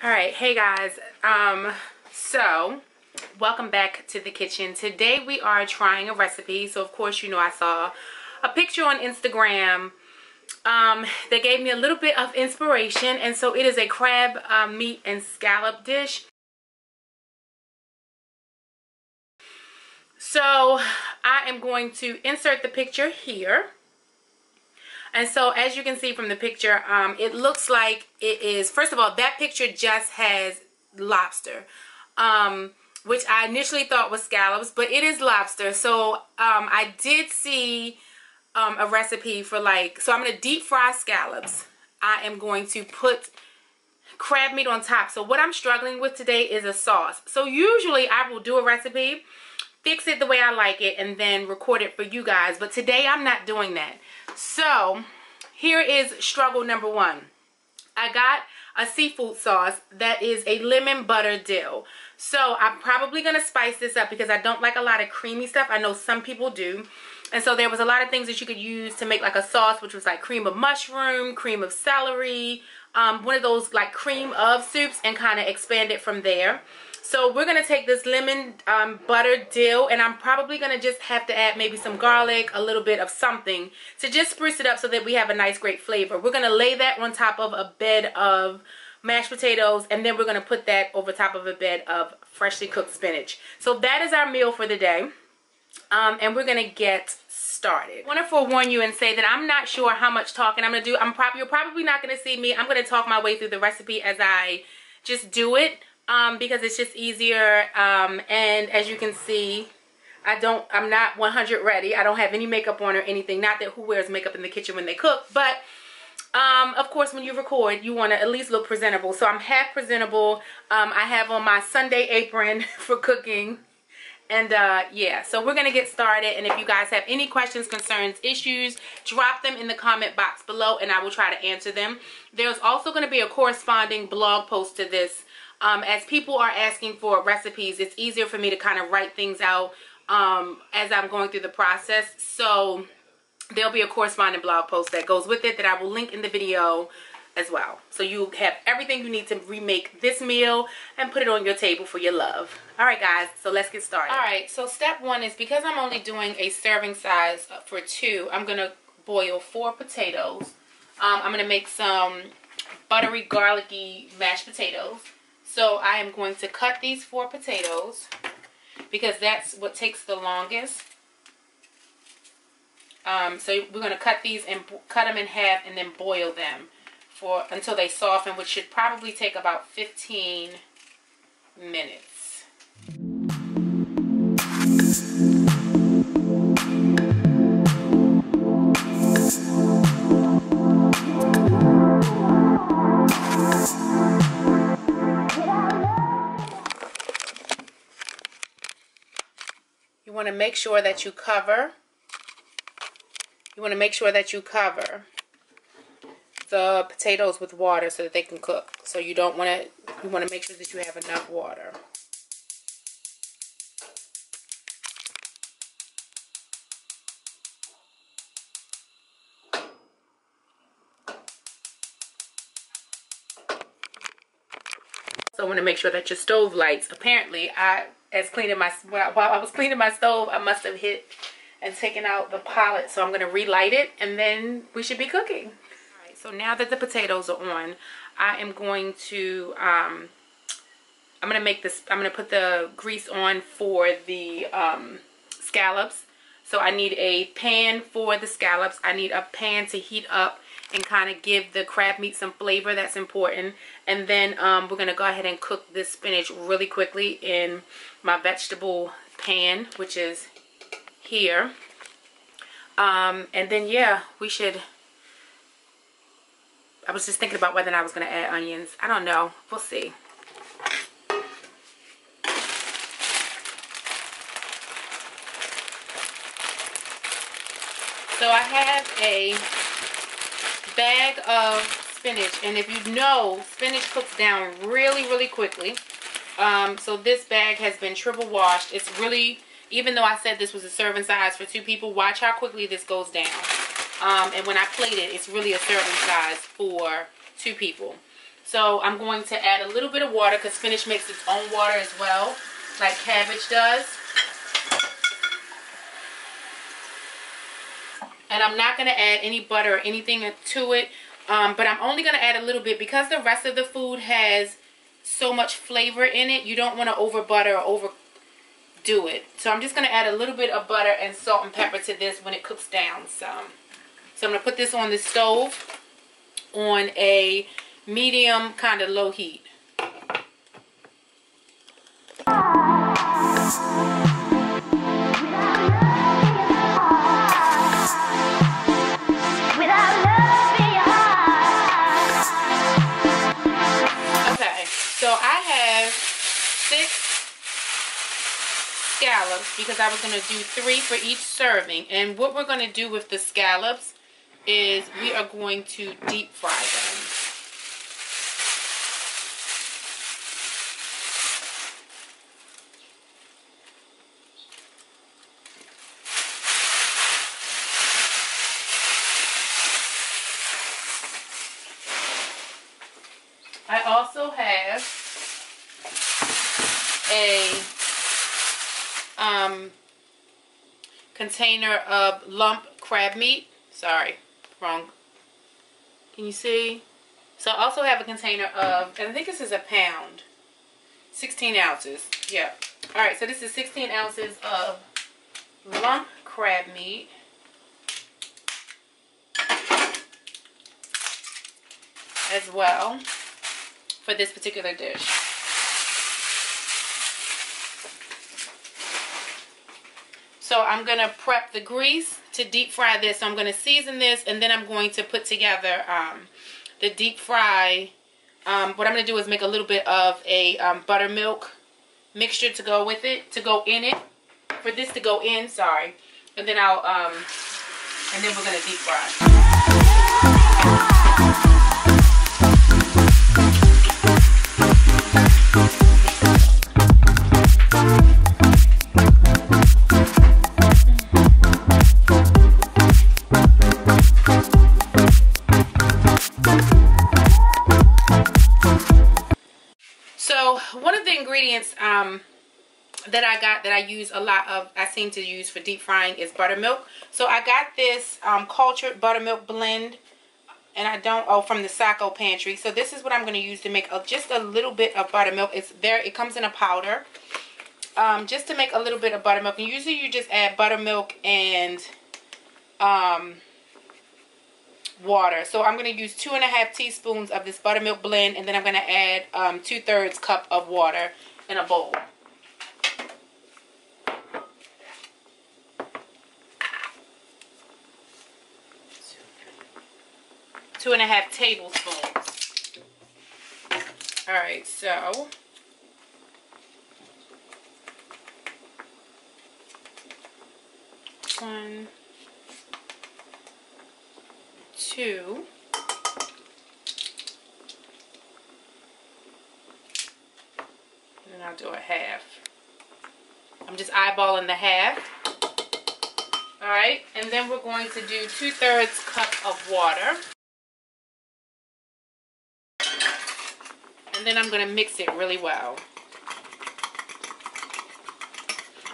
All right, hey guys, so welcome back to the kitchen. Today we are trying a recipe. So of course, you know, I saw a picture on Instagram that gave me a little bit of inspiration, and so it is a crab meat and scallop dish. So I am going to insert the picture here. And so as you can see from the picture, it looks like it is, first of all, that picture just has lobster, which I initially thought was scallops, but it is lobster. So I did see a recipe for so I'm going to deep fry scallops. I am going to put crab meat on top. So what I'm struggling with today is a sauce. So usually I will do a recipe, fix it the way I like it, and then record it for you guys. But today I'm not doing that. So here is struggle number one. I got a seafood sauce that is a lemon butter dill. So I'm probably going to spice this up because I don't like a lot of creamy stuff. I know some people do. And so there was a lot of things that you could use to make like a sauce, which was like cream of mushroom, cream of celery, one of those like cream of soups, and kind of expand it from there. So we're going to take this lemon butter dill, and I'm probably going to just have to add maybe some garlic, a little bit of something to just spruce it up so that we have a nice great flavor. We're going to lay that on top of a bed of mashed potatoes, and then we're going to put that over top of a bed of freshly cooked spinach. So that is our meal for the day, and we're going to get started. I want to forewarn you and say that I'm not sure how much talking I'm going to do. You're probably not going to see me. I'm going to talk my way through the recipe as I just do it. Because it's just easier, and as you can see, I'm not 100 ready. I don't have any makeup on or anything. Not that who wears makeup in the kitchen when they cook, but of course when you record you want to at least look presentable. So I'm half presentable. I have on my Sunday apron for cooking, and yeah, so we're gonna get started. And if you guys have any questions, concerns, issues, drop them in the comment box below and I will try to answer them. There's also going to be a corresponding blog post to this. As people are asking for recipes, it's easier for me to kind of write things out as I'm going through the process. So there'll be a corresponding blog post that goes with it that I will link in the video as well. So you have everything you need to remake this meal and put it on your table for your love. Alright guys, so let's get started. Alright, so step one is, because I'm only doing a serving size for 2, I'm going to boil 4 potatoes. I'm going to make some buttery garlicky mashed potatoes. So I am going to cut these 4 potatoes because that's what takes the longest. So we're going to cut these and cut them in half and then boil them until they soften, which should probably take about 15 minutes. You want to make sure that you cover. The potatoes with water so that they can cook. So you want to make sure that you have enough water. So I want to make sure that your stove lights. Apparently, while I was cleaning my stove, I must have hit and taken out the pilot. So I'm going to relight it, and then we should be cooking. All right, so now that the potatoes are on, I am going to I'm going to put the grease on for the scallops. So I need a pan for the scallops. I need a pan to heat up and kind of give the crab meat some flavor. That's important. And then we're going to go ahead and cook this spinach really quickly in my vegetable pan, which is here. And then yeah, I was just thinking about whether or not I was going to add onions. I don't know. We'll see. So I have a bag of spinach, and if you know, spinach cooks down really quickly. So this bag has been triple washed. It's really, even though I said this was a serving size for 2 people, watch how quickly this goes down. And when I plate it, it's really a serving size for 2 people. So I'm going to add a little bit of water because spinach makes its own water as well, like cabbage does. And I'm not going to add any butter or anything to it, but I'm only going to add a little bit because the rest of the food has so much flavor in it. You don't want to over butter or overdo it. So I'm just going to add a little bit of butter and salt and pepper to this when it cooks down some. So I'm going to put this on the stove on a medium kind of low heat. So I have 6 scallops because I was going to do 3 for each serving. And what we're going to do with the scallops is we are going to deep fry them. I also have a container of lump crab meat. Sorry, wrong. Can you see? So I also have a container of, and I think this is a pound, 16 ounces. Yeah. All right, so this is 16 ounces of lump crab meat. As well for this particular dish. So I'm going to prep the grease to deep fry this. So I'm going to season this, and then I'm going to put together the deep fry. What I'm going to do is make a little bit of a buttermilk mixture to go with it, to go in it, for this to go in, sorry. And then I'll, and then we're going to deep fry. So one of the ingredients that I got that I use a lot of, I seem to use for deep frying, is buttermilk. So I got this cultured buttermilk blend, and I don't, from the Xoxo pantry. So this is what I'm going to use to make just a little bit of buttermilk. It's there, it comes in a powder. Just to make a little bit of buttermilk, and usually you just add buttermilk and water. So I'm going to use 2½ teaspoons of this buttermilk blend, and then I'm going to add 2/3 cup of water in a bowl. 2½ tablespoons. Alright, so one, 2, and then I'll do a half. I'm just eyeballing the half. Alright, and then we're going to do 2/3 cup of water. And then I'm going to mix it really well.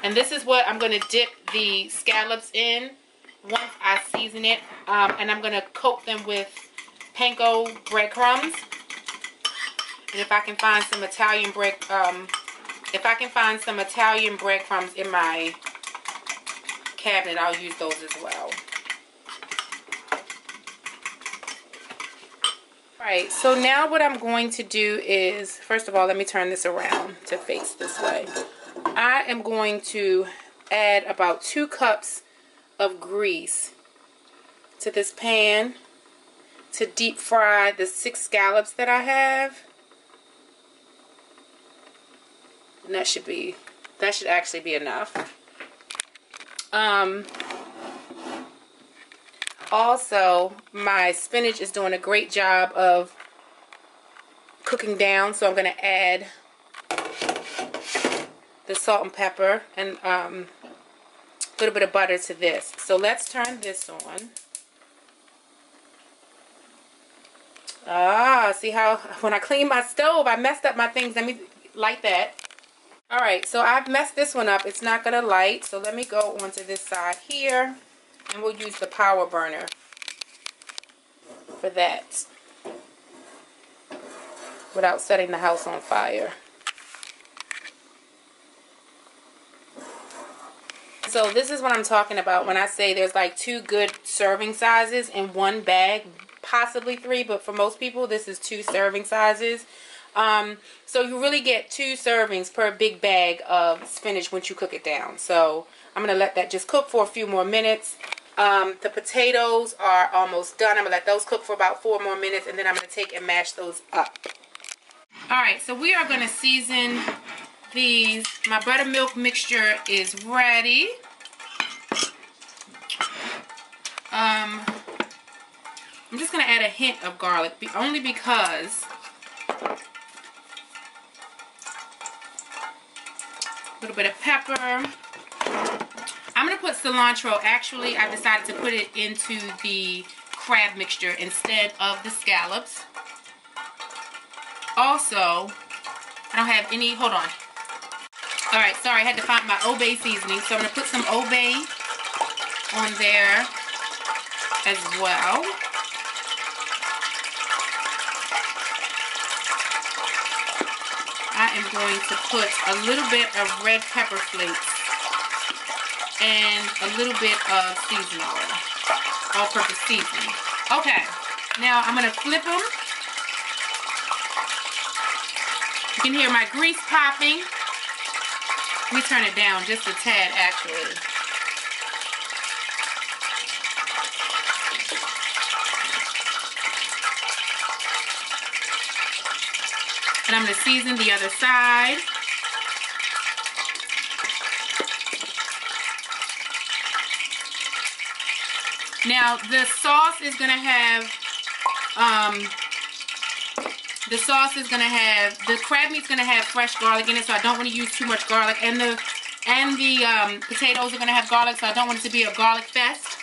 And this is what I'm going to dip the scallops in once I season it. And I'm going to coat them with panko breadcrumbs. And if I can find some Italian breadcrumbs in my cabinet, I'll use those as well. Alright, so now what I'm going to do is, first of all, let me turn this around to face this way. I am going to add about 2 cups of grease to this pan to deep fry the 6 scallops that I have. And that should actually be enough. Also, my spinach is doing a great job of cooking down, so I'm going to add the salt and pepper and a little bit of butter to this. So let's turn this on. Ah, see how when I clean my stove, I messed up my things. Let me light that. All right, so I've messed this one up. It's not gonna light, so let me go onto this side here, and we'll use the power burner for that without setting the house on fire. So this is what I'm talking about when I say there's like 2 good serving sizes in one bag, possibly 3, but for most people this is 2 serving sizes. So you really get 2 servings per big bag of spinach once you cook it down. So I'm going to let that just cook for a few more minutes. The potatoes are almost done. I'm going to let those cook for about 4 more minutes, and then I'm going to take and mash those up. Alright, so we are going to season these. My buttermilk mixture is ready. I'm just going to add a hint of garlic, only because a little bit of pepper. I'm going to put cilantro. Actually, I decided to put it into the crab mixture instead of the scallops. Also, I don't have any, hold on. Alright, sorry, I had to find my obey seasoning. So I'm going to put some obey on there as well. I am going to put a little bit of red pepper flakes and a little bit of seasoning oil, all-purpose seasoning. Okay, now I'm going to flip them. You can hear my grease popping. Let me turn it down just a tad, actually. And I'm going to season the other side. Now the sauce is going to have, the crab meat's going to have fresh garlic in it, so I don't want to use too much garlic. And the potatoes are going to have garlic, so I don't want it to be a garlic fest.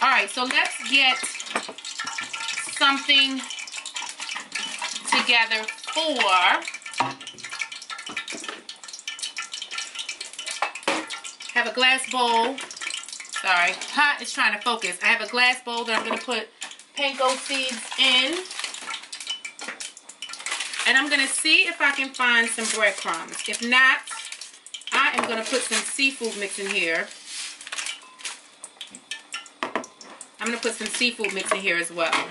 Alright, so let's get something together for have a glass bowl. Sorry, hot is trying to focus. I have a glass bowl that I'm going to put panko seeds in. And I'm going to see if I can find some breadcrumbs. If not, I am going to put some seafood mix in here. I'm going to put some seafood mix in here as well.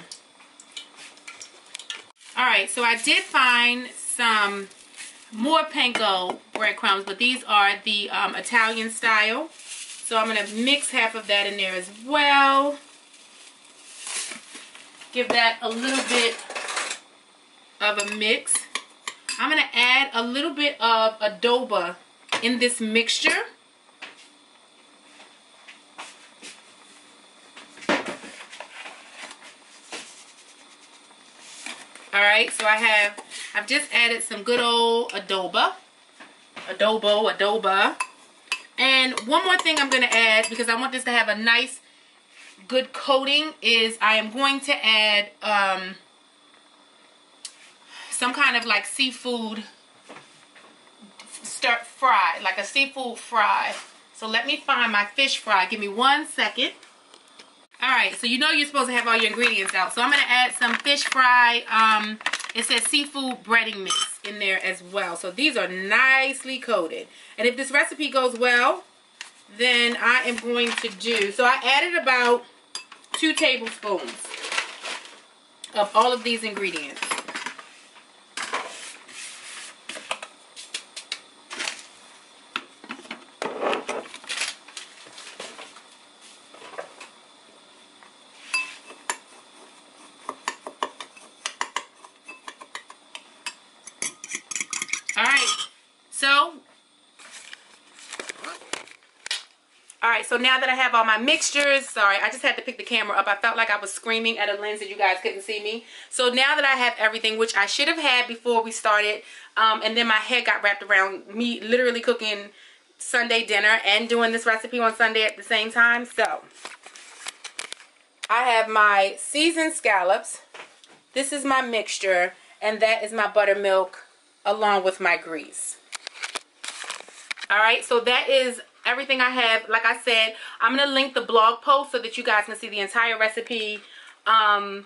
Alright, so I did find some more panko breadcrumbs, but these are the Italian style. So I'm going to mix half of that in there as well. Give that a little bit of a mix. I'm going to add a little bit of adobo in this mixture. Alright, so I've just added some good old adobo. And one more thing I'm going to add, because I want this to have a nice, good coating, is I am going to add some kind of like seafood stir fry, like a seafood fry. So let me find my fish fry. Give me 1 second. Alright, so you know you're supposed to have all your ingredients out. So I'm going to add some fish fry. It says seafood breading mix in there as well. So these are nicely coated. And if this recipe goes well, then I am going to do, so I added about 2 tablespoons of all of these ingredients. Alright, so now that I have all my mixtures, sorry, I just had to pick the camera up. I felt like I was screaming at a lens that you guys couldn't see me. So now that I have everything, which I should have had before we started, and then my head got wrapped around me literally cooking Sunday dinner and doing this recipe on Sunday at the same time. So I have my seasoned scallops. this is my mixture, and that is my buttermilk along with my grease. Alright, so that is everything I have. Like I said, I'm going to link the blog post so that you guys can see the entire recipe on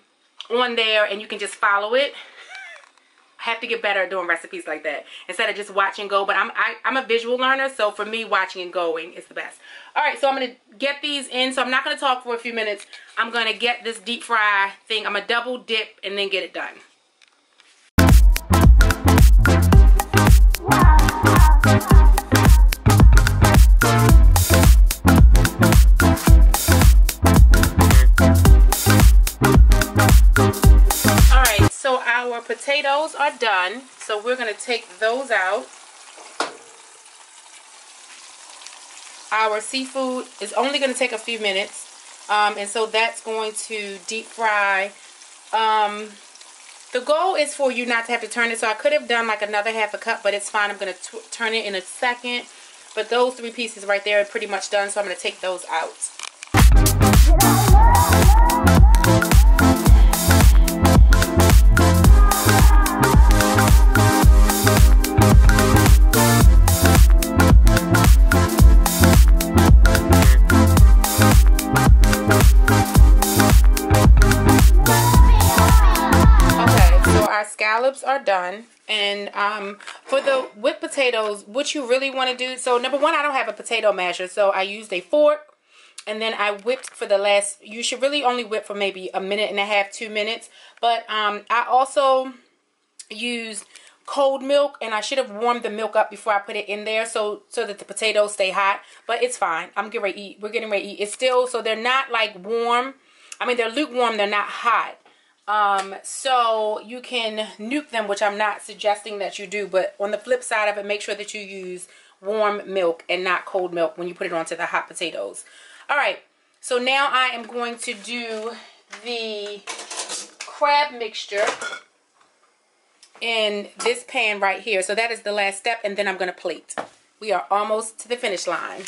there, and you can just follow it. I have to get better at doing recipes like that instead of just watch and go, but I'm a visual learner, so for me, watching and going is the best. Alright, so I'm going to get these in, so I'm not going to talk for a few minutes. I'm going to get this deep fry thing. I'm going to double dip and then get it done. Alright, so our potatoes are done, so we're going to take those out. Our seafood is only going to take a few minutes, and so that's going to deep fry. The goal is for you not to have to turn it, so I could have done like another half a cup, but it's fine. I'm going to turn it in a second, but those 3 pieces right there are pretty much done, so I'm going to take those out. Scallops are done, and for the whipped potatoes, what you really want to do, so number one, I don't have a potato masher, so I used a fork, and then I whipped for the last, you should really only whip for maybe a minute and a half, 2 minutes, but I also used cold milk, and I should have warmed the milk up before I put it in there, so that the potatoes stay hot, but it's fine. I'm getting ready to eat. We're getting ready to eat. It's still, so they're not like warm. I mean, they're lukewarm. They're not hot. So you can nuke them, which I'm not suggesting that you do, but on the flip side of it, make sure that you use warm milk and not cold milk when you put it onto the hot potatoes. Alright, so now I am going to do the crab mixture in this pan right here. So that is the last step, and then I'm going to plate. We are almost to the finish line.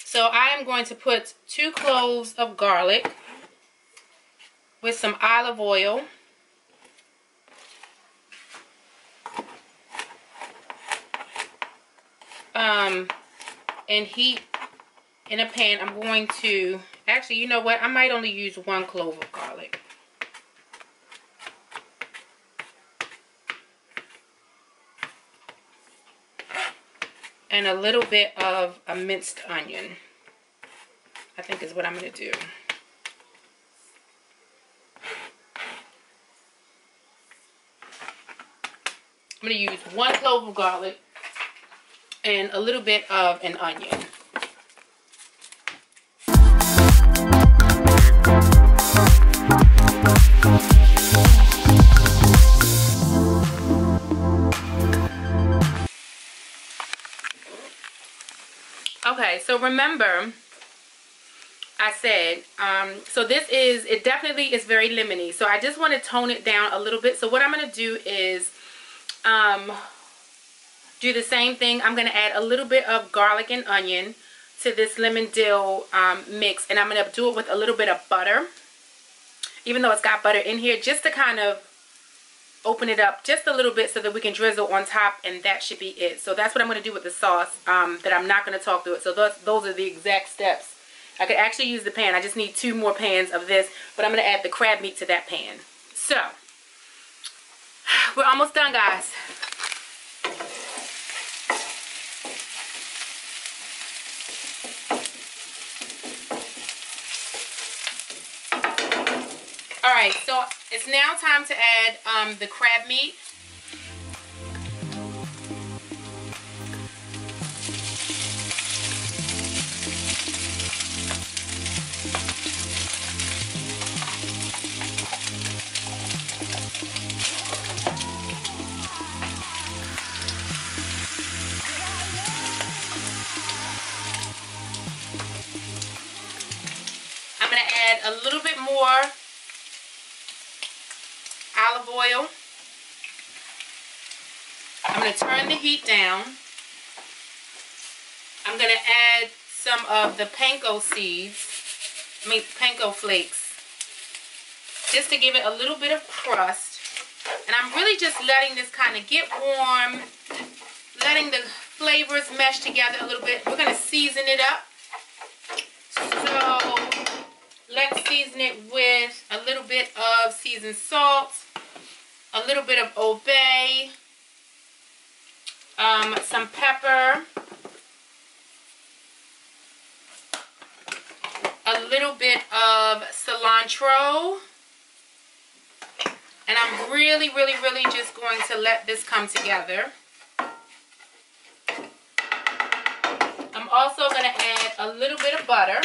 So I am going to put 2 cloves of garlic with some olive oil, and heat in a pan. I'm going to, actually, you know what, I might only use 1 clove of garlic. And a little bit of a minced onion, I think is what I'm going to do. I'm going to use 1 clove of garlic and a little bit of an onion. Okay, so remember, I said, so this is, it definitely is very lemony. So I just want to tone it down a little bit. So what I'm going to do is do the same thing. I'm going to add a little bit of garlic and onion to this lemon dill mix. And I'm going to do it with a little bit of butter, even though it's got butter in here, just to kind of open it up just a little bit so that we can drizzle on top, and that should be it. So that's what I'm going to do with the sauce, that I'm not going to talk through it. So those are the exact steps. I could actually use the pan. I just need 2 more pans of this, but I'm going to add the crab meat to that pan. So we're almost done, guys. Alright, so it's now time to add the crab meat. I'm going to add a little bit more olive oil. I'm going to turn the heat down. I'm going to add some of the panko panko flakes, just to give it a little bit of crust. And I'm really just letting this kind of get warm, letting the flavors mesh together a little bit. We're going to season it up. So let's season it with a little bit of seasoned salt, a little bit of Old Bay, some pepper, a little bit of cilantro, and I'm really just going to let this come together. I'm also going to add a little bit of butter.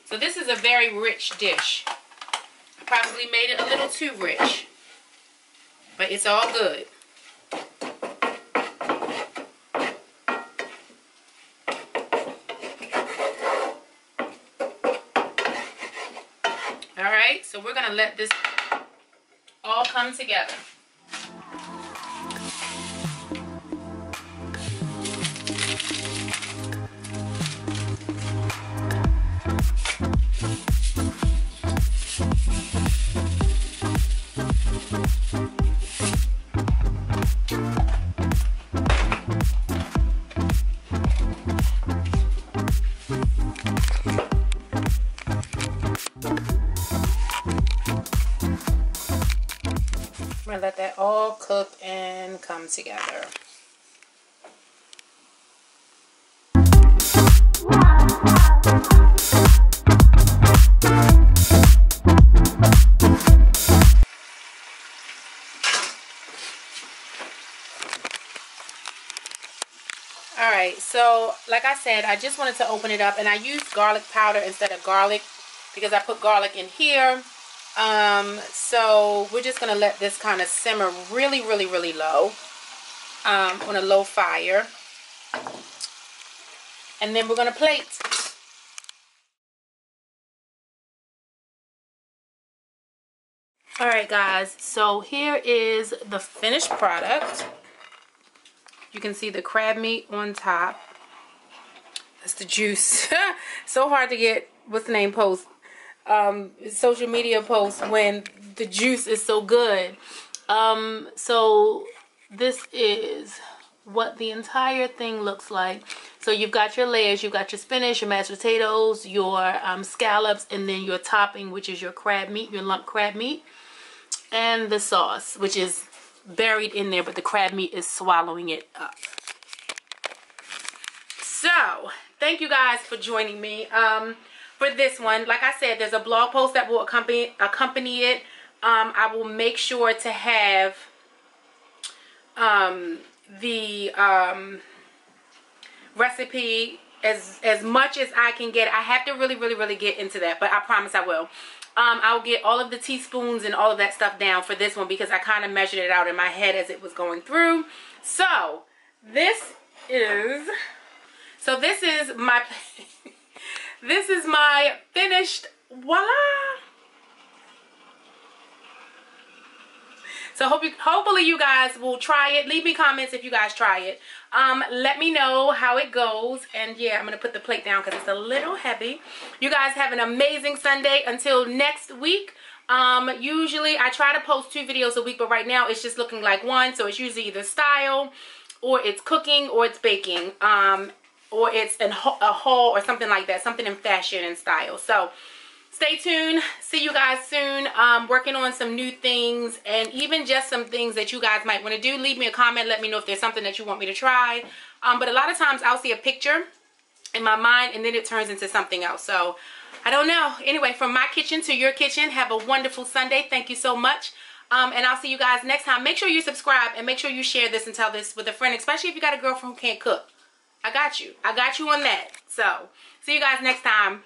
So this is a very rich dish. I probably made it a little too rich, but it's all good. Alright, so we're going to let this all come together. I'm going to let that all cook and come together. Alright, so like I said, I just wanted to open it up, and I used garlic powder instead of garlic because I put garlic in here. So we're just going to let this kind of simmer really low, on a low fire. And then we're going to plate. Alright guys, so here is the finished product. You can see the crab meat on top. That's the juice. So hard to get, what's the name, post. Social media posts when the juice is so good. So this is what the entire thing looks like. So you've got your layers, you've got your spinach, your mashed potatoes, your scallops, and then your topping, which is your crab meat, your lump crab meat, and the sauce, which is buried in there, but the crab meat is swallowing it up. So thank you guys for joining me. For this one, like I said, there's a blog post that will accompany it. I will make sure to have the recipe as much as I can get. I have to really get into that, but I promise I will. I'll get all of the teaspoons and all of that stuff down for this one because I kind of measured it out in my head as it was going through. So this is my this is my finished, voila. So hopefully you guys will try it. Leave me comments if you guys try it. Let me know how it goes. And yeah, I'm going to put the plate down because it's a little heavy. You guys have an amazing Sunday. Until next week. Usually I try to post 2 videos a week, but right now it's just looking like 1. So it's usually either style, or it's cooking, or it's baking. Or it's a haul or something like that. Something in fashion and style. So stay tuned. See you guys soon. Working on some new things, and even just some things that you guys might want to do. Leave me a comment. Let me know if there's something that you want me to try. But a lot of times I'll see a picture in my mind and then it turns into something else. So I don't know. Anyway, from my kitchen to your kitchen, have a wonderful Sunday. Thank you so much. And I'll see you guys next time. Make sure you subscribe and make sure you share this and tell this with a friend, especially if you got a girlfriend who can't cook. I got you. I got you on that. So, see you guys next time.